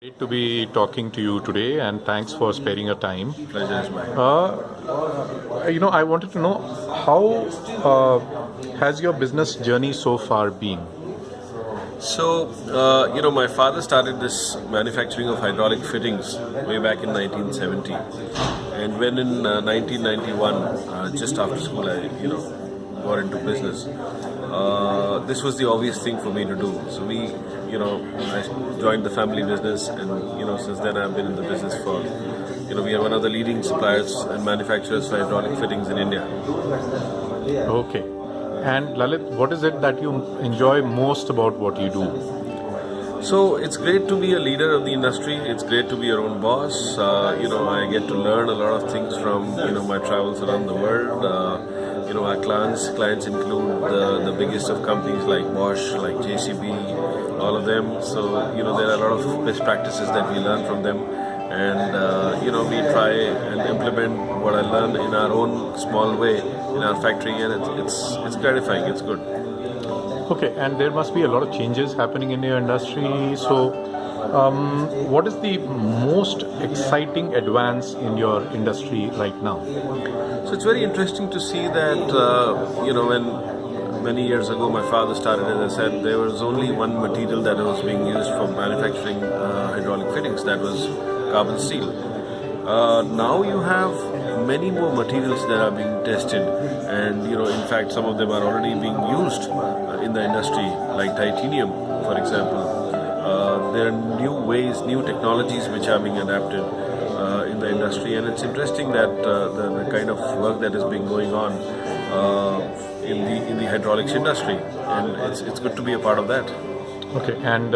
Great to be talking to you today, and thanks for sparing your time. Pleasure is mine. I wanted to know how has your business journey so far been? My father started this manufacturing of hydraulic fittings way back in 1970, and when in 1991, just after school, got into business. This was the obvious thing for me to do. I joined the family business, and since then I've been in the business for, we are one of the leading suppliers and manufacturers for hydraulic fittings in India. Okay. And Lalit, what is it that you enjoy most about what you do? So it's great to be a leader of the industry. It's great to be your own boss. I get to learn a lot of things from my travels around the world. Our clients include the biggest of companies like Bosch, like JCB, all of them. So there are a lot of best practices that we learn from them, and we try and implement what I learned in our own small way in our factory, and it's gratifying. It's good. Okay, and there must be a lot of changes happening in your industry. So, what is the most exciting advance in your industry right now? So it's very interesting to see that when many years ago my father started, as I said, there was only one material that was being used for manufacturing hydraulic fittings, that was carbon steel. Now you have many more materials that are being tested, and in fact some of them are already being used in the industry, like titanium, for example. There are new ways, new technologies which are being adapted in the industry, and it's interesting that the kind of work that is being going on in the hydraulics industry, and it's good to be a part of that. Okay, and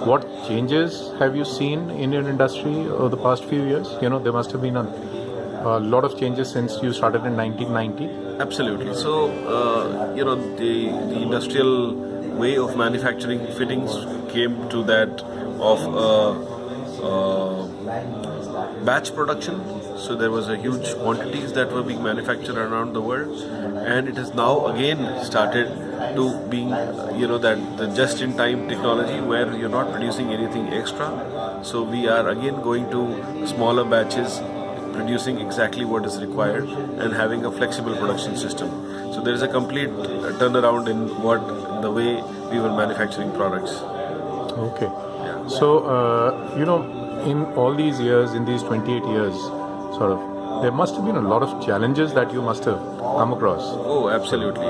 what changes have you seen in your industry over the past few years? There must have been a lot of changes since you started in 1990. Absolutely. So, the industrial way of manufacturing fittings came to that of batch production. So there was a huge quantities that were being manufactured around the world, and it has now again started to being that the just-in-time technology where you're not producing anything extra. So we are again going to smaller batches, producing exactly what is required, and having a flexible production system. So there is a complete turnaround in the way we were manufacturing products. Okay. Yeah. So, in all these years, in these 28 years, there must have been a lot of challenges that you must have come across. Oh, absolutely.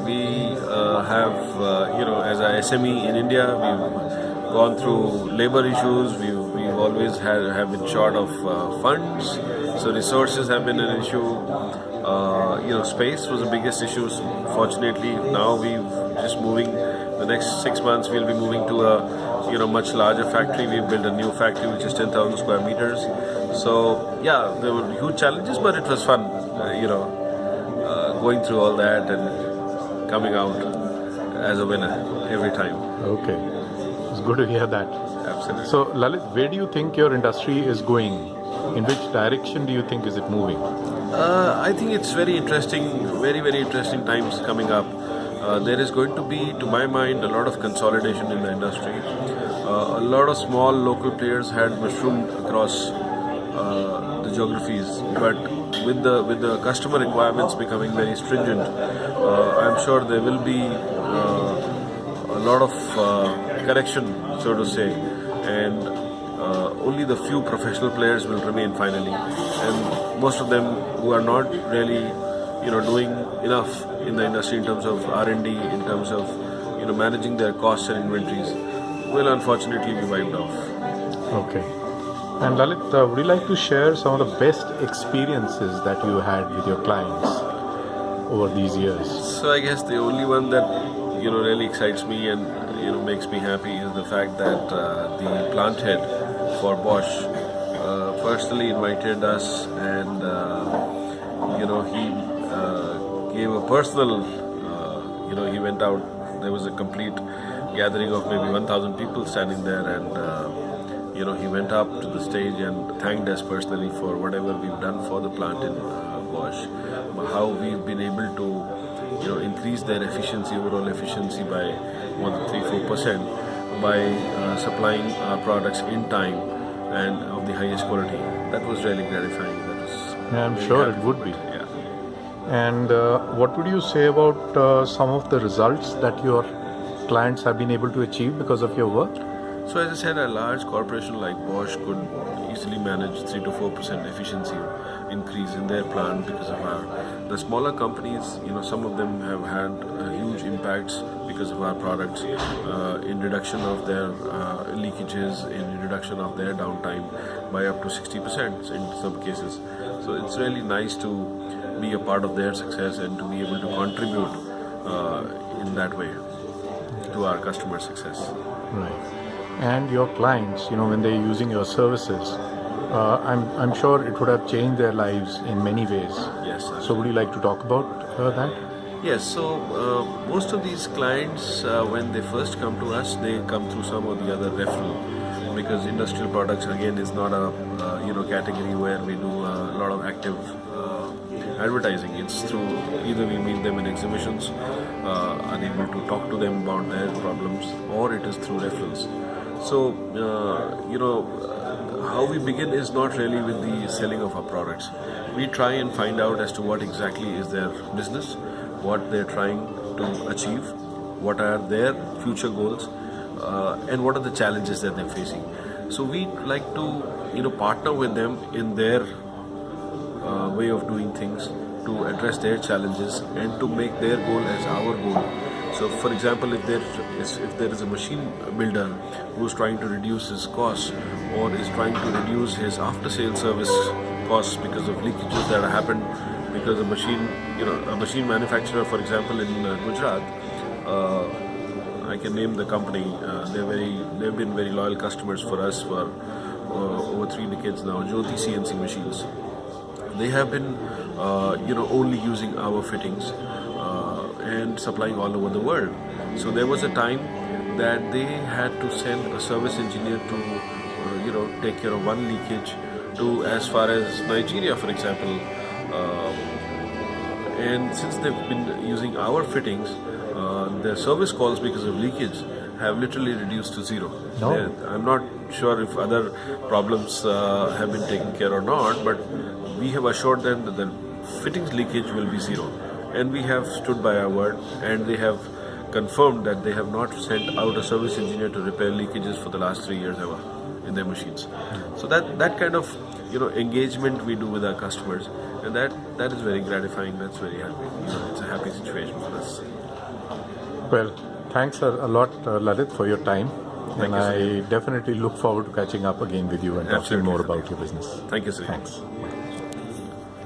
We have, as a SME in India, we've gone through labor issues. We've always have been short of funds, so resources have been an issue. Space was the biggest issue. Fortunately, now we've just moving. The next 6 months, we'll be moving to a much larger factory. We've built a new factory which is 10,000 square meters. So yeah, there were huge challenges, but it was fun. Going through all that and coming out as a winner every time. Okay, it's good to hear that. Absolutely. So, Lalit, where do you think your industry is going? In which direction do you think is it moving? I think it's very interesting, very interesting times coming up. There is going to be, to my mind, a lot of consolidation in the industry. A lot of small local players had mushroomed across the geographies, but with the customer requirements becoming very stringent, I'm sure there will be a lot of correction, so to say, and only the few professional players will remain finally, and most of them who are not really doing enough in the industry in terms of R&D, in terms of managing their costs and inventories, will unfortunately be wiped off. Okay. And Lalit, would you like to share some of the best experiences that you had with your clients over these years? So I guess the only one that really excites me and makes me happy is the fact that the plant head for Bosch personally invited us, and he gave a personal. He went out. There was a complete gathering of maybe 1,000 people standing there, and he went up to the stage and thanked us personally for whatever we've done for the plant in Bosch, how we've been able to increase their efficiency, overall efficiency by more than 3-4%. by supplying our products in time and of the highest quality. That was really gratifying. That was I'm very sure happy it would for be. me. Yeah. And what would you say about some of the results that your clients have been able to achieve because of your work? So as I said, a large corporation like Bosch could easily manage 3 to 4% efficiency increase in their plant because of our. The smaller companies, some of them have had huge impacts because of our products in reduction of their leakages, in reduction of their downtime by up to 60% in some cases. So it's really nice to be a part of their success and to be able to contribute in that way to our customer success. Right. And your clients, when they're using your services, I'm sure it would have changed their lives in many ways. Yes, sir. So would you like to talk about that? Yes, so most of these clients, when they first come to us, they come through some or the other referral, because industrial products again is not a category where we do a lot of active advertising. It's through either we meet them in exhibitions, are able to talk to them about their problems, or it is through referrals. So how we begin is not really with the selling of our products. We try and find out as to what exactly is their business, what they're trying to achieve, what are their future goals, and what are the challenges that they're facing. So we like to partner with them in their way of doing things to address their challenges and to make their goal as our goal. So for example, if there is a machine builder who's trying to reduce his costs or is trying to reduce his after sale service costs because of leakages that happen because a machine manufacturer, for example, in Gujarat, I can name the company. They've been very loyal customers for us for over 3 decades now. Jyoti CNC machines. They have been only using our fittings and supplying all over the world. So there was a time that they had to send a service engineer to take care of one leakage to as far as Nigeria, for example. And since they've been using our fittings, their service calls because of leakage have literally reduced to zero. No. I'm not sure if other problems have been taken care or not, but we have assured them that the fittings leakage will be zero. And we have stood by our word, and they have confirmed that they have not sent out a service engineer to repair leakages for the last 3 years ever in their machines. So that kind of engagement we do with our customers, and that is very gratifying. That's very happy. It's a happy situation for us. Well, thanks a lot, Lalit, for your time. Thank and you, I sir. definitely look forward to catching up again with you and talking Absolutely, more sir. about your business. Thank you, sir. Thanks.